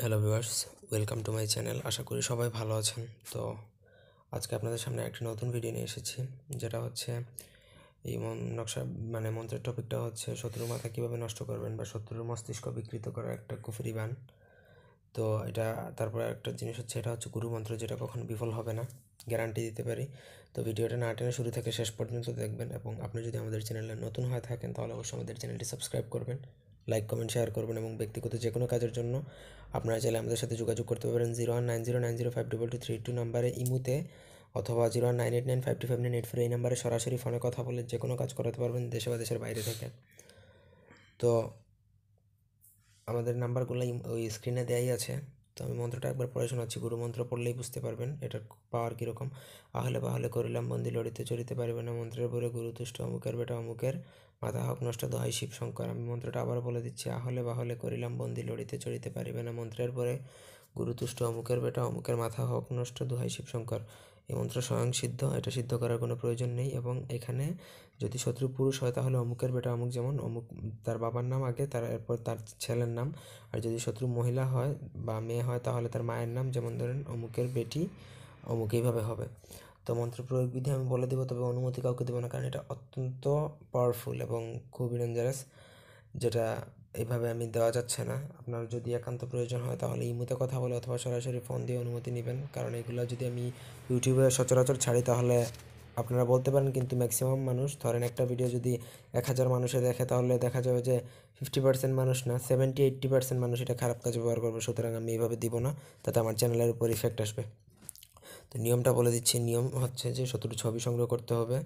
Hello viewers, welcome to my channel. আশা করি সবাই ভালো আছেন। তো আজকে আপনাদের সামনে একটা নতুন ভিডিও নিয়ে এসেছি, যেটা হচ্ছে এই নকশা মন্ত্রের টপিকটা হচ্ছে শত্রুর মাথা কীভাবে নষ্ট করবেন বা শত্রুর মস্তিষ্ক বিকৃত করার একটা কুফরি বান। তো এটা তারপরে একটা জিনিস হচ্ছে, এটা হচ্ছে গুরু মন্ত্র, যেটা কখনো বিফল হবে না, গ্যারান্টি দিতে পারি। তো ভিডিওটা না টেনে শুরু থেকে শেষ পর্যন্ত দেখবেন, এবং আপনি যদি আমাদের চ্যানেলে নতুন হয়ে থাকেন তাহলে অবশ্যই আমাদের চ্যানেলটি সাবস্ক্রাইব করবেন, লাইক কমেন্ট শেয়ার করবেন, এবং ব্যক্তিগত যে কোনো কাজের জন্য আপনারা চাইলে আমাদের সাথে যোগাযোগ করতে পারেন 019090522232 নাম্বারে ইমুতে, অথবা 0198952598 এই নাম্বারে সরাসরি ফোনে কথা বলে যে কোনো কাজ করাতে পারবেন, দেশে বা দেশের বাইরে থেকে। তো আমাদের নাম্বারগুলো ওই স্ক্রিনে দেওয়াই আছে। তো আমি মন্ত্রটা একবার পড়ে শোনাচ্ছি, গুরু মন্ত্র পড়লেই বুঝতে পারবেন এটার পাওয়ার কীরকম। আহলে বাহলে করিলাম বন্দি, লড়িতে চড়িতে পারিবে না, মন্ত্রের পরে গুরু তুষ্ট, অমুকের বেটা অমুকের মাথা হক নষ্ট, দোহাই শিব শঙ্কর। আমি মন্ত্রটা আবার বলে দিচ্ছি, আহলে বাহলে করিলাম বন্দি, লড়িতে চড়িতে পারিবে না, মন্ত্রের পরে গুরু তুষ্ট, অমুকের বেটা অমুকের মাথা হক নষ্ট, দোহাই শিব শঙ্কর। এই মন্ত্র স্বয়ং সিদ্ধ, এটা সিদ্ধ করার কোনো প্রয়োজন নেই। এবং এখানে যদি শত্রু পুরুষ হয় তাহলে অমুকের বেটা অমুক, যেমন অমুক তার বাবার নাম আগে, তারপর তার ছেলের নাম। আর যদি শত্রু মহিলা হয় বা মেয়ে হয় তাহলে তার মায়ের নাম, যেমন ধরেন অমুকের বেটি অমুক, এইভাবে হবে। তো মন্ত্র প্রয়োগ বিধি আমি বলে দেবো, তবে অনুমতি কাউকে দেবো না, কারণ এটা অত্যন্ত পাওয়ারফুল এবং খুবই ডেঞ্জারাস, যেটা এইভাবে আমি দেওয়া যাচ্ছে না। আপনার যদি একান্ত প্রয়োজন হয় তাহলে ইমুতে কথা বলে অথবা সরাসরি ফোন দিয়ে অনুমতি নেবেন, কারণ এগুলো যদি আমি ইউটিউবে সচরাচর ছাড়ি তাহলে আপনারা বলতে পারেন, কিন্তু ম্যাক্সিমাম মানুষ, ধরেন একটা ভিডিও যদি 1000 মানুষে দেখে তাহলে দেখা যাবে যে 50% মানুষ না, 70-80% মানুষ এটা খারাপ কাজে ব্যবহার করবে। সুতরাং আমি এইভাবে দিব না, তাতে আমার চ্যানেলের উপর ইফেক্ট আসবে। তো নিয়মটা বলে দিচ্ছি। নিয়ম হচ্ছে যে শত্রুর ছবি সংগ্রহ করতে হবে।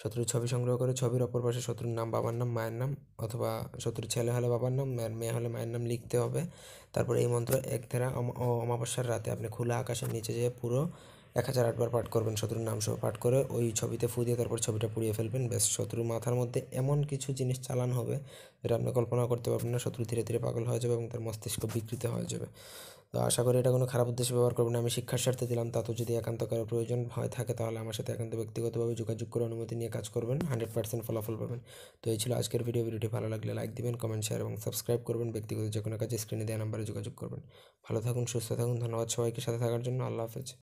শত্রুর ছবি সংগ্রহ করে ছবির অপর পাশে শত্রুর নাম, বাবার নাম, মায়ের নাম, অথবা শত্রুর ছেলে হলে বাবার নাম, মেয়ে হলে মায়ের নাম লিখতে হবে। তারপরে এই মন্ত্র এক ধারা অমাবস্যার রাতে আপনি খোলা আকাশের নিচে যেয়ে পুরো 1008 বার পাঠ করবেন, শত্রুর নাম সহ পাঠ করে ওই ছবিতে ফু দিয়ে তারপর ছবিটা পুড়িয়ে ফেলবেন। ব্যাস, শত্রুর মাথার মধ্যে এমন কিছু জিনিস চালান হবে যেটা আপনি কল্পনা করতে পারবেন না। শত্রু ধীরে ধীরে পাগল হয়ে যাবে এবং তার মস্তিষ্ক বিকৃত হয়ে যাবে। তো আশা করি এটা কোনো খারাপ উদ্দেশ্যে ব্যবহার করবেন না, আমি শিক্ষার স্বার্থে দিলাম। তা তো যদি একান্ত কারো প্রয়োজন হয় থাকে তাহলে আমার সাথে একান্ত ব্যক্তিগতভাবে যোগাযোগ করে অনুমতি নিয়ে কাজ করবেন, 100% ফলাফল পাবেন। তো এই ছিল আজকের ভিডিওটি ভালো লাগলে লাইক দিবেন, কমেন্ট শেয়ার এবং সাবস্ক্রাইব করবেন। ব্যক্তিগত যে কোনো কাজে স্ক্রিনে দেওয়া নাম্বারে যোগাযোগ করবেন। ভালো থাকুন, সুস্থ থাকুন। ধন্যবাদ সবাইকে সাথে থাকার জন্য। আল্লাহ হাফেজ।